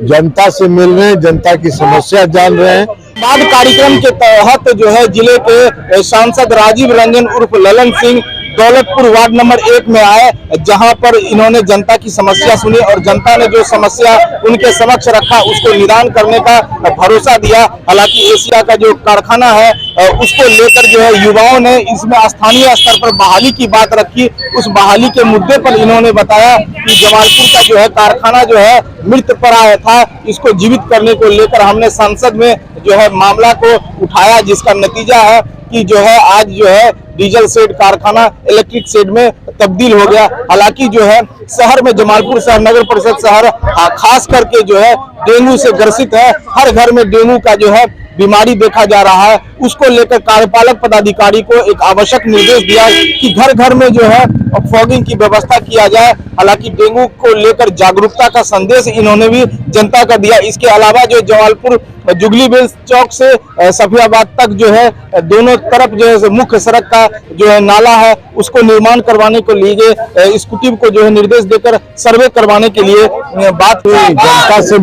जनता से मिल रहे हैं, जनता की समस्या जान रहे हैं। बाद कार्यक्रम के तहत जो है जिले के सांसद राजीव रंजन उर्फ ललन सिंह दौलतपुर वार्ड नंबर 1 में आए, जहां पर इन्होंने जनता की समस्या सुनी और जनता ने जो समस्या उनके समक्ष रखा उसको निदान करने का भरोसा दिया। हालांकि एशिया का जो कारखाना है उसको लेकर जो है युवाओं ने इसमें स्थानीय स्तर पर बहाली की बात रखी। उस बहाली के मुद्दे पर इन्होंने बताया कि जमालपुर का जो है कारखाना जो है मृत पड़ा था, इसको जीवित करने को लेकर हमने संसद में जो है मामला को उठाया, जिसका नतीजा है कि जो है आज जो है डीजल शेड कारखाना इलेक्ट्रिक शेड में तब्दील हो गया। हालांकि जो है शहर में जमालपुर शहर नगर परिषद शहर खास करके जो है डेंगू से ग्रसित है। हर घर में डेंगू का जो है बीमारी देखा जा रहा है। उसको लेकर कार्यपालक पदाधिकारी को एक आवश्यक निर्देश दिया कि घर घर में जो है फॉगिंग की व्यवस्था किया जाए। हालांकि डेंगू को लेकर जागरूकता का संदेश इन्होंने भी जनता का दिया। इसके अलावा जो जमालपुर जुगली बेल्स चौक से सफियाबाद तक जो है दोनों तरफ जो है मुख्य सड़क का जो है नाला है उसको निर्माण करवाने को लिए स्कूटी को जो है निर्देश देकर सर्वे करवाने के लिए बात हुई। जनता से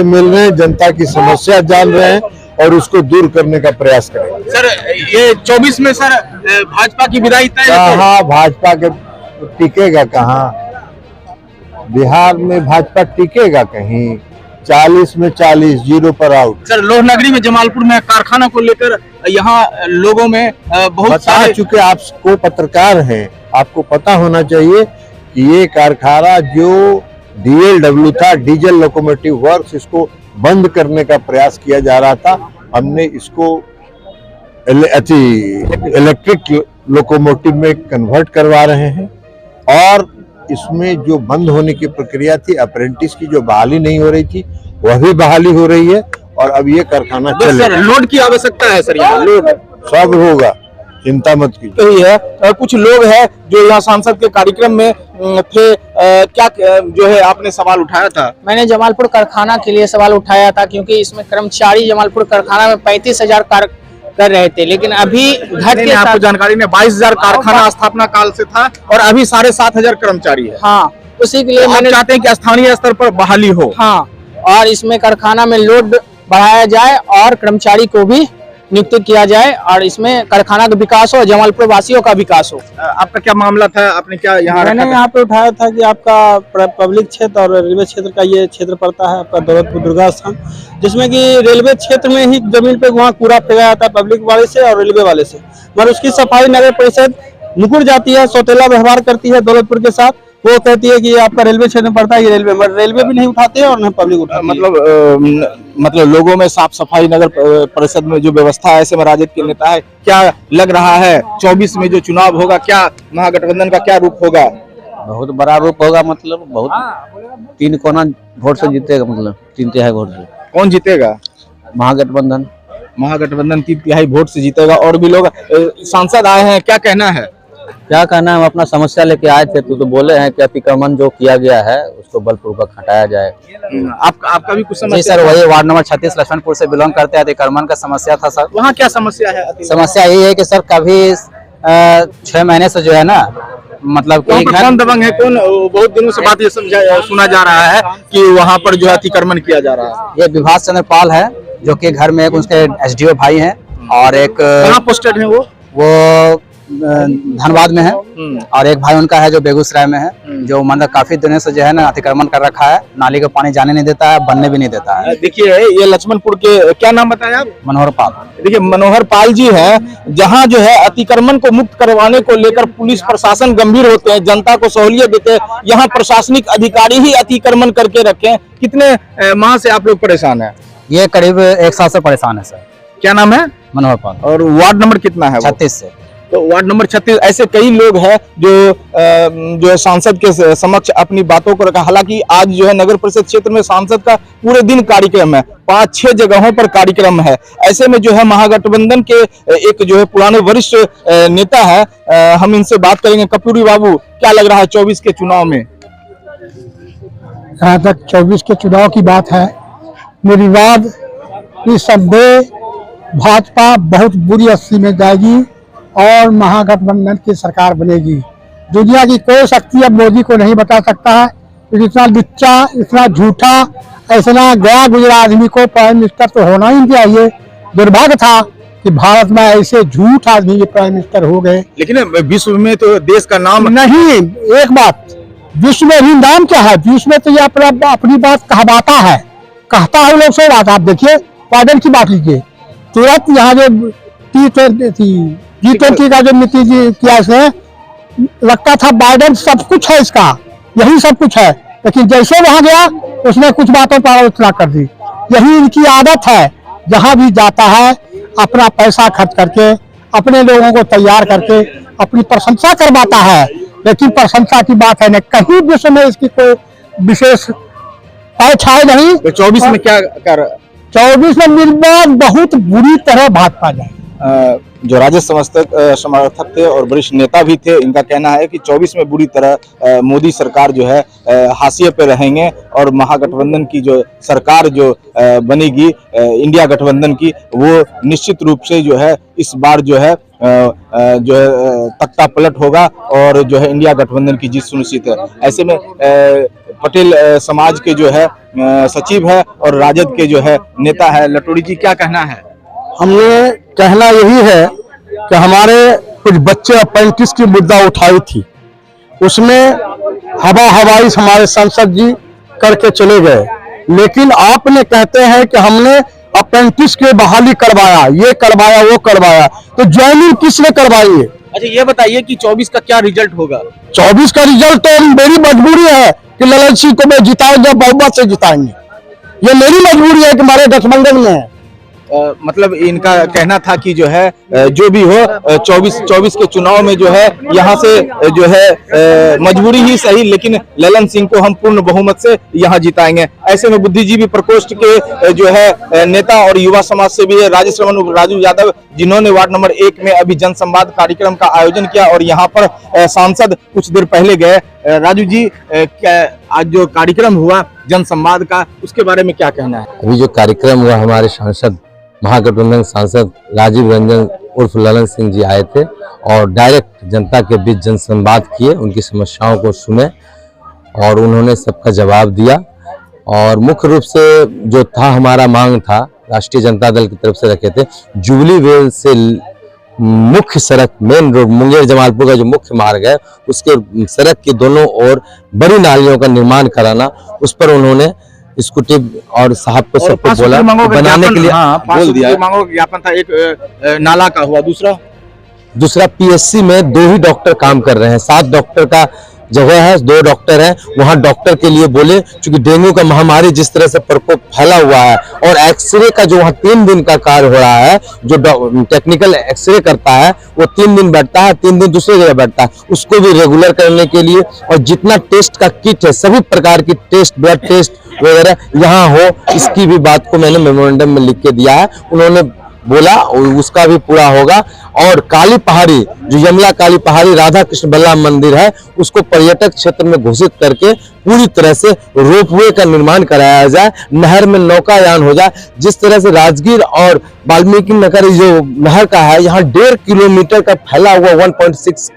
मिल रहे हैं, जनता की समस्या जान रहे हैं और उसको दूर करने का प्रयास करेंगे। सर ये 24 में सर भाजपा की विदाई तय है? कहाँ भाजपा के टिकेगा, कहाँ बिहार में भाजपा टिकेगा कहीं? 40 में 40, 0 पर आउट। सर लोहनगरी में जमालपुर में कारखाना को लेकर यहाँ लोगों में बहुत बता चुके, आपको पत्रकार हैं, आपको पता होना चाहिए कि ये कारखाना जो DLW था, डीजल लोकोमोटिव वर्क्स, इसको बंद करने का प्रयास किया जा रहा था। हमने इसको इलेक्ट्रिक लोकोमोटिव में कन्वर्ट करवा रहे हैं और इसमें जो बंद होने की प्रक्रिया थी, अप्रेंटिस की जो बहाली नहीं हो रही थी, वह भी बहाली हो रही है और अब ये कारखाना चलेगा। लोड की आवश्यकता है सर, यहाँ लोड सब होगा, चिंता मत कीजिए। है कुछ लोग हैं जो यहाँ सांसद के कार्यक्रम में थे, क्या जो है आपने सवाल उठाया था? मैंने जमालपुर कारखाना के लिए सवाल उठाया था क्योंकि इसमें कर्मचारी जमालपुर कारखाना में 35,000 कार्य कर रहे थे, लेकिन अभी घट के आपको जानकारी में 22,000 कारखाना स्थापना काल से था और अभी 7,500 कर्मचारी है। हाँ, उसी के लिए मैंने चाहते हैं कि स्थानीय स्तर पर बहाली हो। हाँ, और इसमें कारखाना में लोड बढ़ाया जाए और कर्मचारी को भी नियुक्त किया जाए और इसमें कारखाना का विकास हो, जमालपुर वासियों का विकास हो। आपका क्या मामला था? आपने क्या मैंने यहाँ पे उठाया था कि आपका पब्लिक क्षेत्र और रेलवे क्षेत्र का ये क्षेत्र पड़ता है आपका दौलतपुर दुर्गा स्थान, जिसमें कि रेलवे क्षेत्र में ही जमीन पे वहाँ कूड़ा फेंका जाता है पब्लिक वाले से और रेलवे वाले से, मगर उसकी सफाई नगर परिषद मुकुर जाती है, सौतेला व्यवहार करती है दौलतपुर के साथ। वो कहती है कि ये आपका रेलवे क्षेत्र में पड़ता है, ये रेलवे भी नहीं उठाते हैं और न पब्लिक उठाती है। मतलब लोगों में साफ सफाई नगर परिषद में जो व्यवस्था है, ऐसे में राजद के नेता है, क्या लग रहा है 24 में जो चुनाव होगा, क्या महागठबंधन का क्या रूप होगा? बहुत बड़ा रूप होगा, मतलब बहुत 3 कोना वोट से जीतेगा, मतलब 3 तिहाई वोट से। कौन जीतेगा? महागठबंधन 3 तिहाई वोट से जीतेगा। और भी लोग सांसद आए हैं, क्या कहना है? क्या कहना है, हम अपना समस्या लेके आए थे तो बोले हैं कि अतिक्रमण जो किया गया है उसको बलपूर्वक हटाया जाए। आपका भी कुछ समस्या? जी सर, वही वार्ड नंबर 36 लक्ष्मणपुर से बिलोंग करते हैं। अतिक्रमण का समस्या था सर। वहाँ क्या समस्या है? समस्या यही है कि सर कभी 6 महीने से जो है ना, मतलब कौन दबंग है, कौन बहुत दिनों से बात ये सुना जा रहा है कि वहाँ पर जो अतिक्रमण किया जा रहा है? ये विभास चंद्र पाल है, जो कि घर में एक उसके SDO भाई हैं और एक कहाँ पोस्टेड है वो धनबाद में है और एक भाई उनका है जो बेगूसराय में है, जो मतलब काफी दिनों से जो है ना अतिक्रमण कर रखा है, नाली का पानी जाने नहीं देता है, बनने भी नहीं देता है। देखिए ये लक्ष्मणपुर के क्या नाम बताया आप? मनोहर पाल। देखिए मनोहर पाल जी हैं, जहां जो है अतिक्रमण को मुक्त करवाने को लेकर पुलिस प्रशासन गंभीर होते हैं, जनता को सहूलियत देते हैं। यहाँ प्रशासनिक अधिकारी ही अतिक्रमण करके रखे। कितने माह से आप लोग परेशान है? ये करीब 1 साल से परेशान है सर। क्या नाम है? मनोहर पाल। और वार्ड नंबर कितना है? 36 से। तो वार्ड नंबर 36। ऐसे कई लोग हैं जो सांसद के समक्ष अपनी बातों को रखा। हालांकि आज जो है नगर परिषद क्षेत्र में सांसद का पूरे दिन कार्यक्रम है, 5-6 जगहों पर कार्यक्रम है। ऐसे में जो है महागठबंधन के एक जो है पुराने वरिष्ठ नेता है, हम इनसे बात करेंगे। कपूरी बाबू, क्या लग रहा है 24 के चुनाव में? जहाँ तक 24 के चुनाव की बात है, निर्विवाद निस्संदेह भाजपा बहुत बुरी स्थिति में जाएगी और महागठबंधन की सरकार बनेगी। दुनिया की कोई शक्ति अब मोदी को नहीं बता सकता है, इतना लुच्चा, इतना झूठा, ऐसा गया गुजरा आदमी को प्राइम मिनिस्टर तो होना ही चाहिए। दुर्भाग्य था कि भारत में ऐसे झूठ आदमी ये प्राइम मिनिस्टर हो गए। लेकिन विश्व में तो देश का नाम नहीं, एक बात, विश्व में भी नाम क्या है? विश्व में तो ये अपनी बात कहवाता है लोग सो बात। आप देखिए बाइडेन की बात लीजिए, तुरंत यहाँ जो G20 का जो नीति किया इसने, लगता था बाइडेन सब कुछ है, इसका यही सब कुछ है, लेकिन जैसे वहां गया उसने कुछ बातों पर आलोचना कर दी। यही इनकी आदत है, जहां भी जाता है अपना पैसा खर्च करके, अपने लोगों को तैयार करके अपनी प्रशंसा करवाता है, लेकिन प्रशंसा की बात है न, कहीं विश्व में इसकी कोई विशेष पैठ है नहीं। तो 24 में क्या कर 24 में निर्माण बहुत बुरी तरह भाजपा जाए। जो राजद समर्थक थे और वरिष्ठ नेता भी थे, इनका कहना है कि 24 में बुरी तरह मोदी सरकार जो है हाशिए पे रहेंगे और महागठबंधन की जो सरकार जो बनेगी इंडिया गठबंधन की, वो निश्चित रूप से जो है इस बार जो है तख्ता पलट होगा और जो है इंडिया गठबंधन की जीत सुनिश्चित है। ऐसे में पटेल समाज के जो है सचिव है और राजद के जो है नेता है, लटोड़ी जी क्या कहना है? हमने कहना यही है कि हमारे कुछ बच्चे अप्रेंटिस की मुद्दा उठाई थी, उसमें हवाई हमारे सांसद जी करके चले गए, लेकिन आपने कहते हैं कि हमने अप्रेंटिस की बहाली करवाया, ये करवाया वो करवाया, तो ज्वाइनिंग किसने करवाई है? अच्छा ये बताइए कि 24 का क्या रिजल्ट होगा? 24 का रिजल्ट तो मेरी मजबूरी है कि ललन सिंह को मैं जिताऊंगा, बहुमत से जिताएंगे। ये मेरी मजबूरी है कि हमारे गठबंधन में है। मतलब इनका कहना था कि जो है जो भी हो 24 के चुनाव में जो है यहाँ से जो है मजबूरी ही सही, लेकिन ललन सिंह को हम पूर्ण बहुमत से यहाँ जिताएंगे। ऐसे में बुद्धिजीवी प्रकोष्ठ के जो है नेता और युवा समाज से भी राजू यादव, जिन्होंने वार्ड नंबर 1 में अभी जनसंवाद कार्यक्रम का आयोजन किया और यहाँ पर सांसद कुछ देर पहले गए। राजू जी, क्या आज जो कार्यक्रम हुआ जनसंवाद का, उसके बारे में क्या कहना है? अभी जो कार्यक्रम हुआ, हमारे सांसद महागठबंधन सांसद राजीव रंजन उर्फ ललन सिंह जी आए थे और डायरेक्ट जनता के बीच जनसंवाद किए, उनकी समस्याओं को सुने और उन्होंने सबका जवाब दिया। और मुख्य रूप से जो था हमारा मांग था, राष्ट्रीय जनता दल की तरफ से रखे थे, जुबली वेल से मुख्य सड़क मेन रोड मुंगेर जमालपुर का जो मुख्य मार्ग है, उसके सड़क के दोनों ओर बड़ी नालियों का निर्माण कराना, उस पर उन्होंने स्कूटी और साहब को सबको बोला बनाने के लिए बोल दिया। मांगों का ज्ञापन था, एक नाला का हुआ, दूसरा पीएससी में 2 ही डॉक्टर काम कर रहे हैं, 7 डॉक्टर का जगह है, 2 डॉक्टर हैं, वहां डॉक्टर के लिए बोले, क्योंकि डेंगू का महामारी जिस तरह से प्रकोप फैला हुआ है और एक्सरे का जो वहां 3 दिन का कार्य हो रहा है, जो टेक्निकल एक्सरे करता है वो 3 दिन बैठता है, 3 दिन दूसरी जगह बैठता है, उसको भी रेगुलर करने के लिए, और जितना टेस्ट का किट है, सभी प्रकार की टेस्ट, ब्लड टेस्ट वगैरह यहाँ हो, इसकी भी बात को मैंने मेमोरेंडम में लिख के दिया है। उन्होंने बोला उसका भी पूरा होगा। और काली पहाड़ी, जो यमला काली पहाड़ी राधा कृष्ण बलराम मंदिर है, उसको पर्यटक क्षेत्र में घोषित करके पूरी तरह से रोपवे का निर्माण कराया जाए, नहर में नौकायान हो जाए। जिस तरह से राजगीर और वाल्मीकि नगर जो नहर का है, यहाँ 1.5 किलोमीटर का फैला हुआ 1.6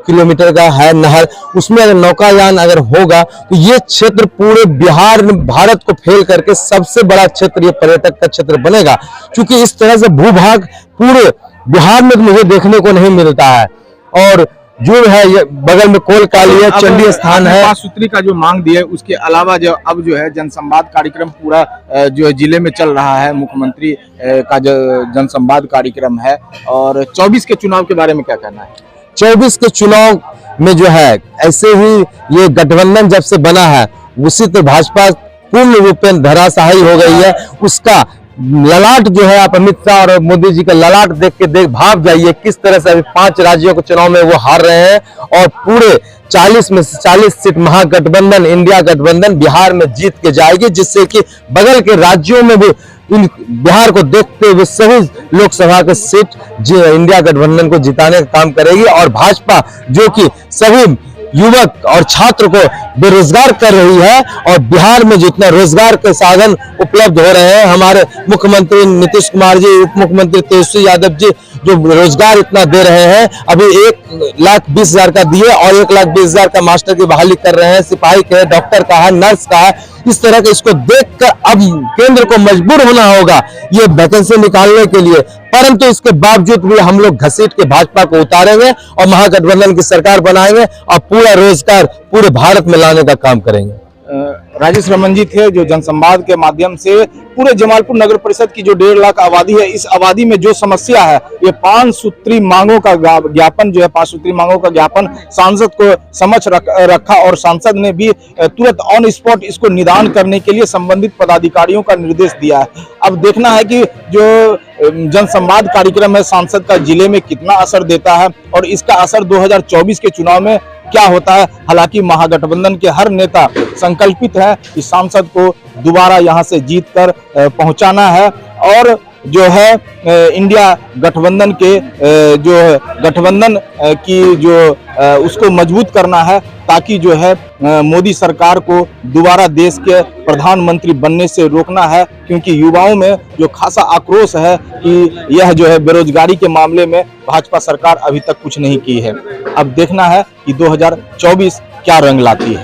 किलोमीटर का है नहर, उसमें अगर नौकायान अगर होगा तो ये क्षेत्र पूरे बिहार में भारत को फेल करके सबसे बड़ा क्षेत्र ये पर्यटक का क्षेत्र बनेगा। क्योंकि इस तरह से भूभाग पूरे बिहार में मुझे देखने को नहीं मिलता है। और जो है ये बगल में कोल काली है, चंडी स्थान है। 5 सूत्री का जो मांग दी है, उसके अलावा जो अब जो है जनसंवाद कार्यक्रम पूरा जो है जिले में चल रहा है, मुख्यमंत्री का जो जनसंवाद कार्यक्रम है। और 24 के चुनाव के बारे में क्या कहना है? 24 के चुनाव में जो है ऐसे ही ये गठबंधन जब से बना है, उसी तो भाजपा पूर्ण रूप में धराशायी हो गई है। उसका ललाट जो है, आप अमित शाह और मोदी जी का ललाट देख भाप जाइए किस तरह से अभी 5 राज्यों के चुनाव में वो हार रहे हैं और पूरे 40 में से 40 सीट महागठबंधन इंडिया गठबंधन बिहार में जीत के जाएगी, जिससे कि बगल के राज्यों में भी बिहार को देखते हुए सभी लोकसभा के सीट इंडिया गठबंधन को जिताने का काम करेगी। और भाजपा जो कि सभी युवक और छात्र को बेरोजगार कर रही है, और बिहार में जितना रोजगार के साधन उपलब्ध हो रहे हैं, हमारे मुख्यमंत्री नीतीश कुमार जी, उप मुख्यमंत्री तेजस्वी यादव जी जो रोजगार इतना दे रहे हैं, अभी 1,20,000 का दिए और 1,20,000 का मास्टर की बहाली कर रहे हैं, सिपाही के, डॉक्टर का है, नर्स का है। इस तरह के इसको देखकर अब केंद्र को मजबूर होना होगा ये वैकेंसी निकालने के लिए, परंतु इसके बावजूद भी हम लोग घसीट के भाजपा को उतारेंगे और महागठबंधन की सरकार बनाएंगे और पूरा रोजगार पूरे भारत में लाने का काम करेंगे। राजेश रमन जी थे जो जनसंवाद के माध्यम से पूरे जमालपुर नगर परिषद की जो 1.5 लाख आबादी है, इस आबादी में जो समस्या है, ये 5 सूत्री मांगों का ज्ञापन जो है 5 सूत्री मांगों का ज्ञापन सांसद को समक्ष रखा और सांसद ने भी तुरंत ऑन स्पॉट इसको निदान करने के लिए संबंधित पदाधिकारियों का निर्देश दिया है। अब देखना है कि जो जनसंवाद कार्यक्रम है सांसद का जिले में कितना असर देता है और इसका असर 2024 के चुनाव में क्या होता है। हालांकि महागठबंधन के हर नेता संकल्पित है कि सांसद को दोबारा यहां से जीत कर पहुंचाना है और जो है इंडिया गठबंधन के जो गठबंधन की जो उसको मजबूत करना है, ताकि जो है मोदी सरकार को दोबारा देश के प्रधानमंत्री बनने से रोकना है, क्योंकि युवाओं में जो खासा आक्रोश है कि यह जो है बेरोजगारी के मामले में भाजपा सरकार अभी तक कुछ नहीं की है। अब देखना है कि 2024 क्या रंग लाती है।